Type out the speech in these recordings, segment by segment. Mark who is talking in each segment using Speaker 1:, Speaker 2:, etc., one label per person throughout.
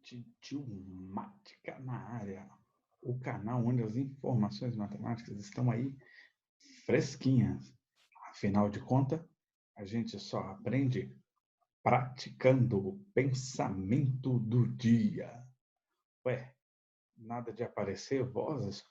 Speaker 1: Titiomática na área, o canal onde as informações matemáticas estão aí fresquinhas. Afinal de contas, a gente só aprende praticando o pensamento do dia. Ué, nada de aparecer vozes?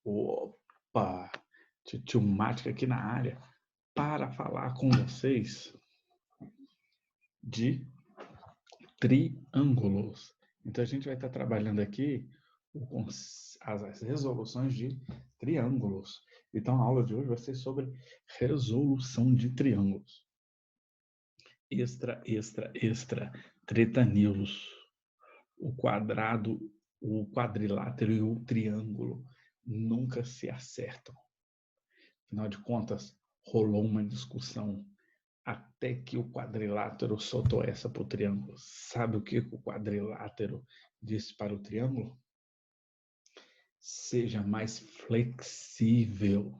Speaker 1: Opa, Titiomática aqui na área para falar com vocês de triângulos. Então, a gente vai estar trabalhando aqui as resoluções de triângulos. Então, a aula de hoje vai ser sobre resolução de triângulos. Extra, Treta News. O quadrado, o quadrilátero e o triângulo nunca se acertam. Afinal de contas, rolou uma discussão até que o quadrilátero soltou essa para o triângulo. Sabe o que o quadrilátero disse para o triângulo? Seja mais flexível.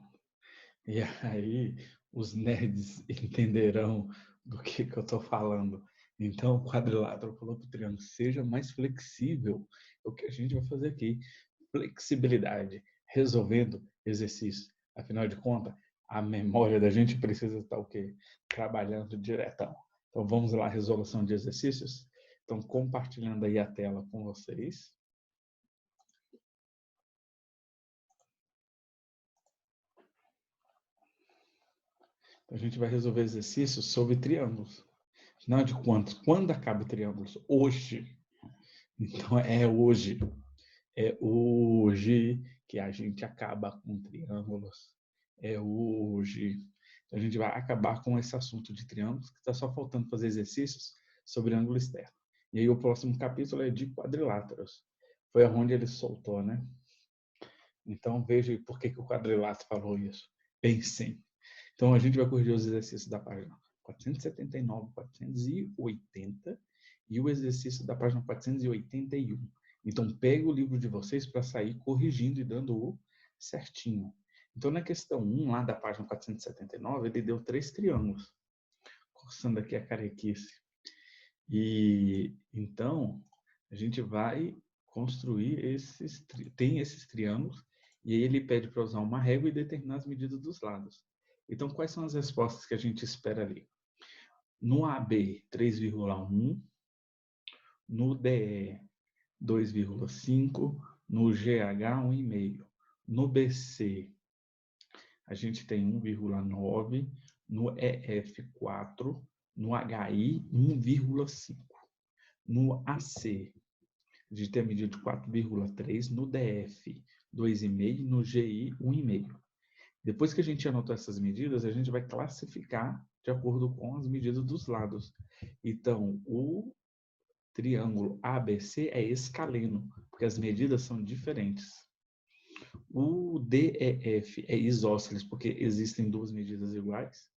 Speaker 1: E aí os nerds entenderão do que eu estou falando. Então o quadrilátero falou para o triângulo, seja mais flexível. É o que a gente vai fazer aqui. Flexibilidade, resolvendo exercícios. Afinal de contas, a memória da gente precisa estar o quê? Trabalhando diretão. Então vamos lá, resolução de exercícios. Então compartilhando aí a tela com vocês. A gente vai resolver exercícios sobre triângulos. Afinal de contas, quando acaba o triângulos? Hoje. Então é hoje. É hoje que a gente acaba com triângulos. É hoje. Então, a gente vai acabar com esse assunto de triângulos, que está só faltando fazer exercícios sobre ângulo externo. E aí o próximo capítulo é de quadriláteros. Foi onde ele soltou, né? Então veja por que o quadrilátero falou isso. Pensem. Então a gente vai corrigir os exercícios da página 479, 480 e o exercício da página 481. Então pega o livro de vocês para sair corrigindo e dando o certinho. Então na questão 1, lá da página 479, ele deu 3 triângulos. Coçando aqui a carequice. E então a gente vai construir tem esses triângulos e aí ele pede para usar uma régua e determinar as medidas dos lados. Então, quais são as respostas que a gente espera ali? No AB, 3,1. No DE, 2,5. No GH, 1,5. No BC, a gente tem 1,9. No EF, 4. No HI, 1,5. No AC, a gente tem a medida de 4,3. No DF, 2,5. No GI, 1,5. Depois que a gente anotou essas medidas, a gente vai classificar de acordo com as medidas dos lados. Então, o triângulo ABC é escaleno, porque as medidas são diferentes. O DEF é isósceles, porque existem duas medidas iguais,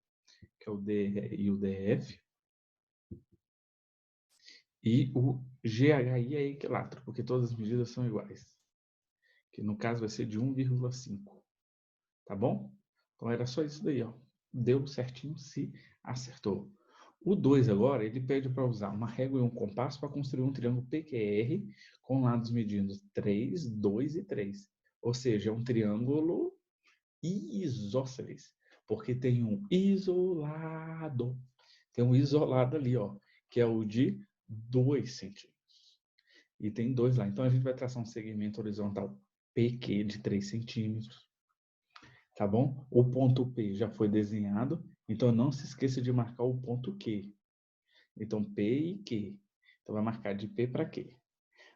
Speaker 1: que é o DE e o DF. E o GHI é equilátero, porque todas as medidas são iguais, que no caso vai ser de 1,5. Tá bom? Então era só isso daí, ó. Deu certinho, se acertou. O 2 agora, ele pede para usar uma régua e um compasso para construir um triângulo PQR com lados medindo 3, 2 e 3. Ou seja, é um triângulo isósceles, porque tem um isolado. Tem um isolado ali, ó, que é o de 2 centímetros. E tem 2 lá. Então a gente vai traçar um segmento horizontal PQ de 3 centímetros. Tá bom? O ponto P já foi desenhado, então não se esqueça de marcar o ponto Q. Então, P e Q. Então, vai marcar de P para Q.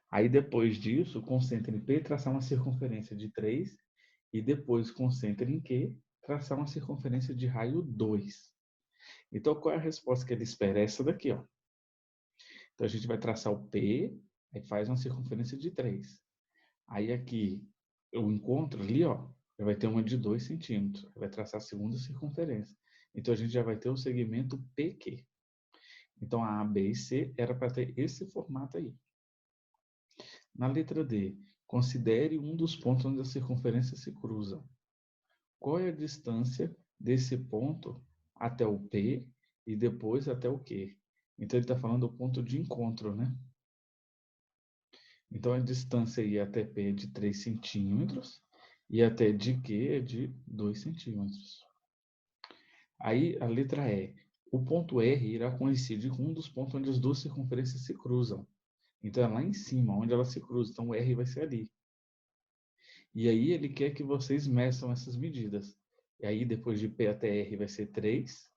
Speaker 1: Aí, depois disso, concentre em P, traçar uma circunferência de 3, e depois concentre em Q, traçar uma circunferência de raio 2. Então, qual é a resposta que ele espera? Essa daqui, ó. Então, a gente vai traçar o P, aí faz uma circunferência de 3. Aí, aqui, o encontro ali, ó, já vai ter uma de 2 centímetros. Vai traçar a segunda circunferência. Então, a gente já vai ter o segmento PQ. Então, a B e C era para ter esse formato aí. Na letra D, considere um dos pontos onde as circunferências se cruzam. Qual é a distância desse ponto até o P e depois até o Q? Então, ele está falando do ponto de encontro, né? Então, a distância aí até P é de 3 centímetros e até de Q é de 2 centímetros. Aí, a letra E. O ponto R irá coincidir com um dos pontos onde as duas circunferências se cruzam. Então, é lá em cima, onde elas se cruzam. Então, o R vai ser ali. E aí, ele quer que vocês meçam essas medidas. E aí, depois de P até R vai ser 3.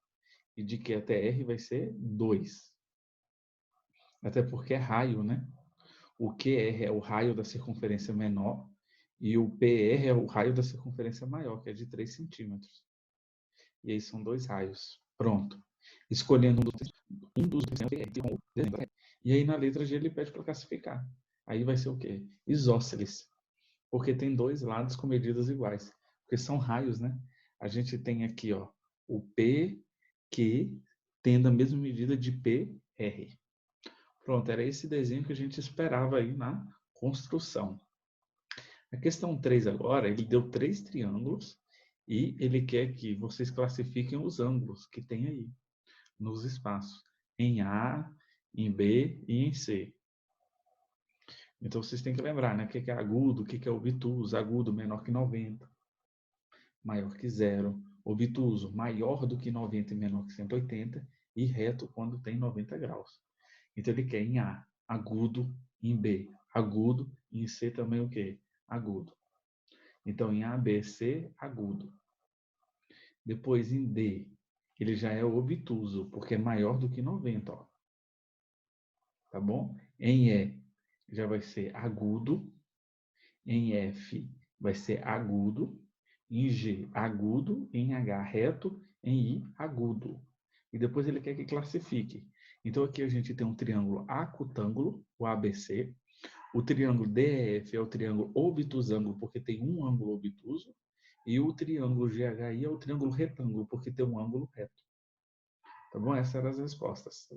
Speaker 1: E de Q até R vai ser 2. Até porque é raio, né? O QR é o raio da circunferência menor e o PR é o raio da circunferência maior, que é de 3 centímetros. E aí são 2 raios. Pronto. Escolhendo um dos desenhos. E aí na letra G ele pede para classificar. Aí vai ser o quê? Isósceles. Porque tem 2 lados com medidas iguais. Porque são raios, né? A gente tem aqui, ó, o PQ tendo a mesma medida de PR. Pronto, era esse desenho que a gente esperava aí na construção. A questão 3 agora, ele deu 3 triângulos e ele quer que vocês classifiquem os ângulos que tem aí nos espaços, em A, em B e em C. Então vocês têm que lembrar, né? O que é agudo, o que é obtuso, agudo menor que 90, maior que 0, obtuso maior do que 90 e menor que 180 e reto quando tem 90 graus. Então ele quer em A, agudo, em B, agudo, e em C também o quê? Agudo. Então em A, B, C, agudo. Depois em D, ele já é obtuso, porque é maior do que 90, ó. Tá bom? Em E, já vai ser agudo. Em F, vai ser agudo. Em G, agudo. Em H, reto. Em I, agudo. E depois ele quer que classifique. Então aqui a gente tem um triângulo acutângulo, o ABC. O triângulo DEF é o triângulo obtusângulo, porque tem um ângulo obtuso. E o triângulo GHI é o triângulo retângulo, porque tem um ângulo reto. Tá bom? Essas eram as respostas.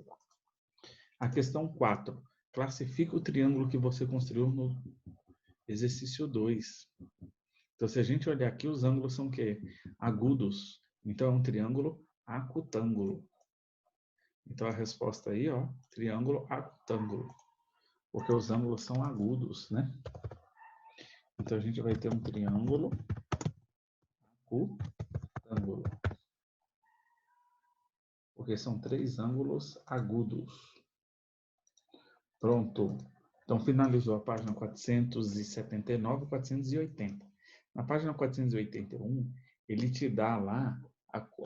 Speaker 1: A questão 4. Classifica o triângulo que você construiu no exercício 2. Então, se a gente olhar aqui, os ângulos são o quê? Agudos. Então, é um triângulo acutângulo. Então, a resposta aí, ó, triângulo acutângulo. Porque os ângulos são agudos, né? Então, a gente vai ter um triângulo acutângulo. Porque são 3 ângulos agudos. Pronto. Então, finalizou a página 479 e 480. Na página 481, ele te dá lá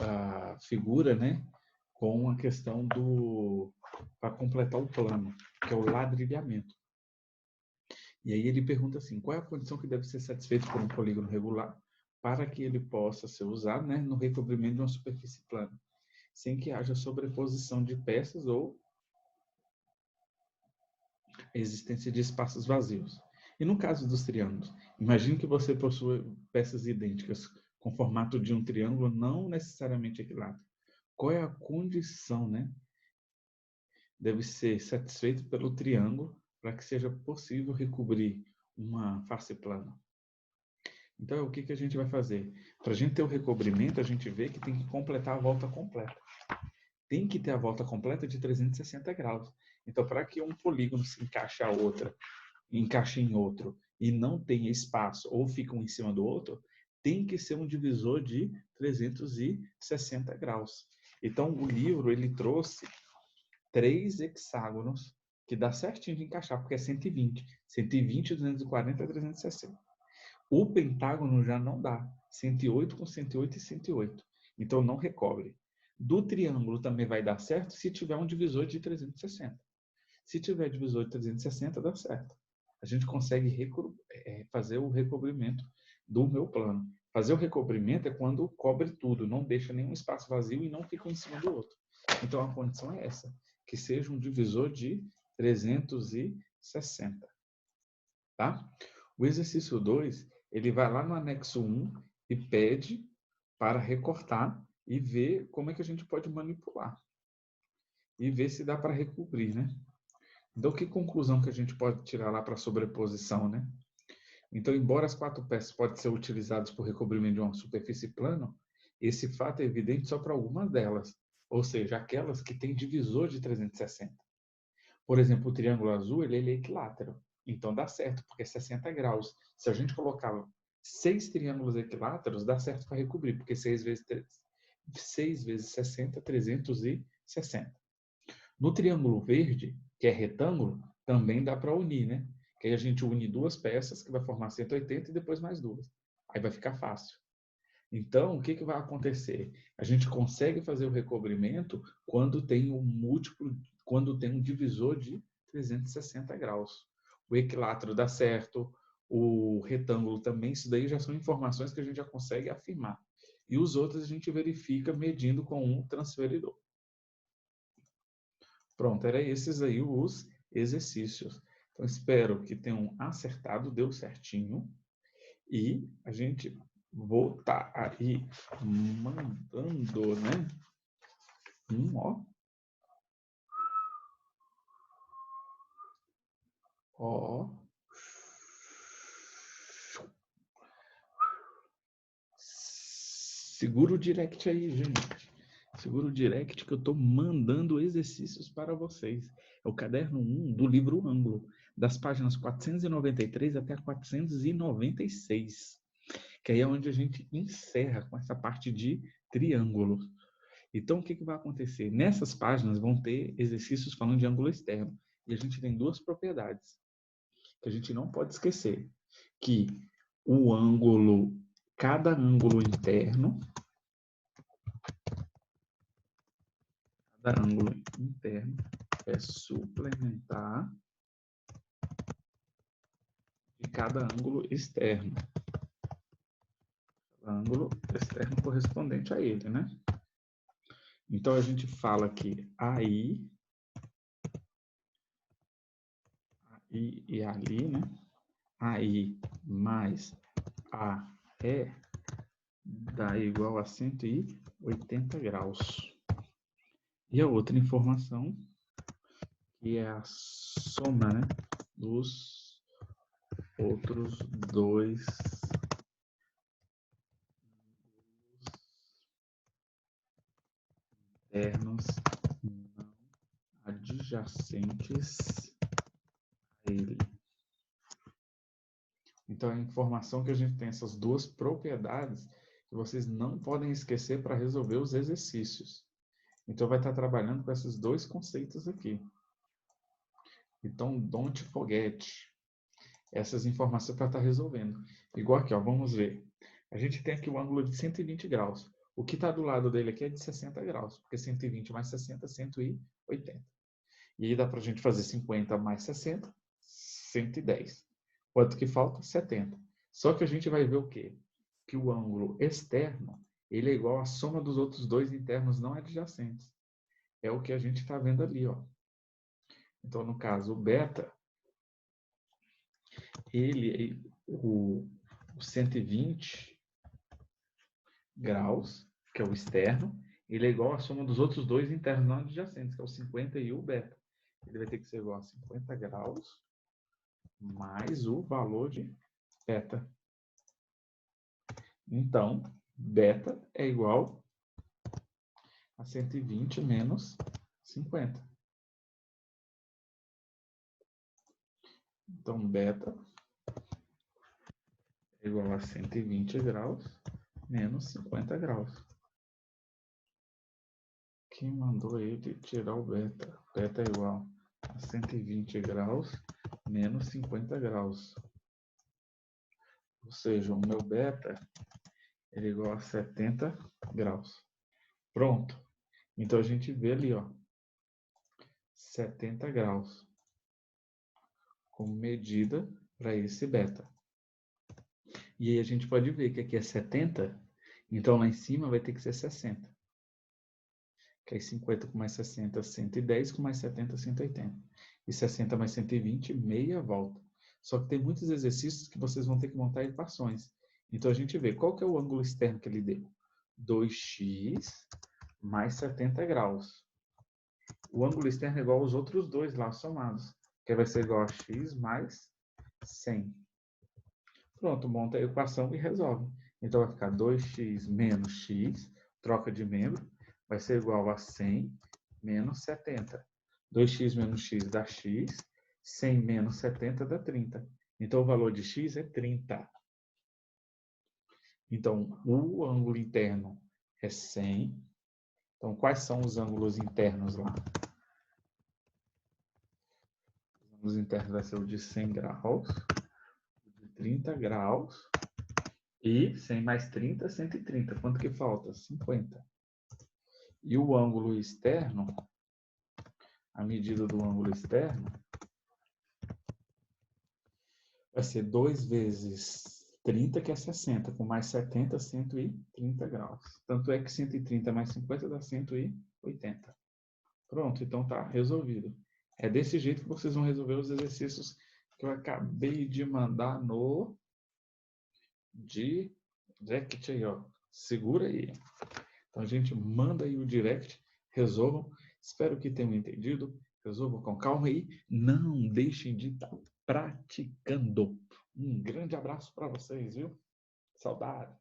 Speaker 1: a figura, né, com a questão do... para completar o plano, que é o ladrilhamento. E aí ele pergunta assim, qual é a condição que deve ser satisfeita por um polígono regular para que ele possa ser usado, né, no recobrimento de uma superfície plana, sem que haja sobreposição de peças ou a existência de espaços vazios. E no caso dos triângulos, imagine que você possui peças idênticas com formato de um triângulo não necessariamente equilátero. Qual é a condição, né? Deve ser satisfeito pelo triângulo para que seja possível recobrir uma face plana. Então, o que a gente vai fazer? Para a gente ter o recobrimento, a gente vê que tem que completar a volta completa. Tem que ter a volta completa de 360 graus. Então, para que um polígono se encaixe a outra, encaixe em outro e não tenha espaço ou fica um em cima do outro, tem que ser um divisor de 360 graus. Então, o livro ele trouxe 3 hexágonos que dá certinho de encaixar, porque é 120. 120, 240 e 360. O pentágono já não dá. 108 com 108 e 108. Então, não recobre. Do triângulo também vai dar certo se tiver um divisor de 360. Se tiver divisor de 360, dá certo. A gente consegue fazer o recobrimento do meu plano. Fazer o recobrimento é quando cobre tudo, não deixa nenhum espaço vazio e não fica um em cima do outro. Então, a condição é essa, que seja um divisor de 360. Tá? O exercício 2, ele vai lá no anexo 1 e pede para recortar e ver como é que a gente pode manipular. E ver se dá para recobrir, né? Então, que conclusão que a gente pode tirar lá para a sobreposição, né? Então, embora as 4 peças podem ser utilizadas para o recobrimento de uma superfície plana, esse fato é evidente só para algumas delas, ou seja, aquelas que têm divisor de 360. Por exemplo, o triângulo azul ele é equilátero, Então dá certo, porque é 60 graus. Se a gente colocar 6 triângulos equiláteros, dá certo para recobrir, porque 6 vezes 60, 360. No triângulo verde, que é retângulo, também dá para unir, né? Que aí a gente une duas peças, que vai formar 180 e depois mais duas. Aí vai ficar fácil. Então, o que vai acontecer? A gente consegue fazer o recobrimento quando tem um múltiplo, quando tem um divisor de 360 graus. O equilátero dá certo, o retângulo também, isso daí já são informações que a gente já consegue afirmar. E os outros a gente verifica medindo com um transferidor. Pronto, eram esses aí os exercícios. Então, espero que tenham acertado, deu certinho. E a gente vou estar aí mandando, né? Ó. Ó. Segura o direct aí, gente. Segura o direct que eu estou mandando exercícios para vocês. É o caderno 1 do livro Ângulo, das páginas 493 até 496. Que aí é onde a gente encerra com essa parte de triângulo. Então, o que vai acontecer? Nessas páginas vão ter exercícios falando de ângulo externo. E a gente tem duas propriedades que a gente não pode esquecer. Que o ângulo, cada ângulo interno, é suplementar de cada ângulo externo. Ângulo externo correspondente a ele, né? Então, a gente fala que aí e ali, né? AI mais AE dá igual a 180 graus. E a outra informação, que é a soma, né, dos outros dois internos não adjacentes a ele. Então, a informação que a gente tem essas duas propriedades que vocês não podem esquecer para resolver os exercícios. Então, vai estar trabalhando com esses dois conceitos aqui. Então, don't forget essas informações para estar resolvendo. Igual aqui, ó, vamos ver. A gente tem aqui o ângulo de 120 graus. O que está do lado dele aqui é de 60 graus, porque 120 mais 60, 180. E aí dá para a gente fazer 50 mais 60, 110. Quanto que falta? 70. Só que a gente vai ver o quê? Que o ângulo externo, ele é igual à soma dos outros dois internos não adjacentes. É o que a gente está vendo ali, ó. Então, no caso, o beta, o 120 graus, que é o externo, ele é igual à soma dos outros dois internos não adjacentes, que é o 50 e o beta. Ele vai ter que ser igual a 50 graus mais o valor de beta. Então, beta é igual a 120 menos 50. Então, beta é igual a 120 graus menos 50 graus. Quem mandou ele tirar o beta? Beta é igual a 120 graus menos 50 graus. Ou seja, o meu beta é igual a 70 graus. Pronto. Então, a gente vê ali, ó, 70 graus como medida para esse beta. E aí a gente pode ver que aqui é 70, então lá em cima vai ter que ser 60. Que aí 50 com mais 60, 110, com mais 70, 180. E 60 mais 120, meia volta. Só que tem muitos exercícios que vocês vão ter que montar equações. Então a gente vê qual que é o ângulo externo que ele deu. 2x mais 70 graus. O ângulo externo é igual aos outros dois lá somados, que vai ser igual a x mais 100. Pronto, monta a equação e resolve. Então vai ficar 2x menos x, troca de membro, vai ser igual a 100 menos 70. 2x menos x dá x, 100 menos 70 dá 30. Então, o valor de x é 30. Então, o ângulo interno é 100. Então, quais são os ângulos internos lá? Os ângulos internos vai ser o de 100 graus, o de 30 graus, e 100 mais 30, 130. Quanto que falta? 50. E o ângulo externo, a medida do ângulo externo, vai ser 2 vezes 30, que é 60, com mais 70, 130 graus. Tanto é que 130 mais 50 dá 180. Pronto, então tá resolvido. É desse jeito que vocês vão resolver os exercícios que eu acabei de mandar no direct aí, ó. Segura aí. Então a gente manda aí o direct, resolvam. Espero que tenham entendido. Resolvam com calma aí. Não deixem de estar praticando. Um grande abraço para vocês, viu? Saudades.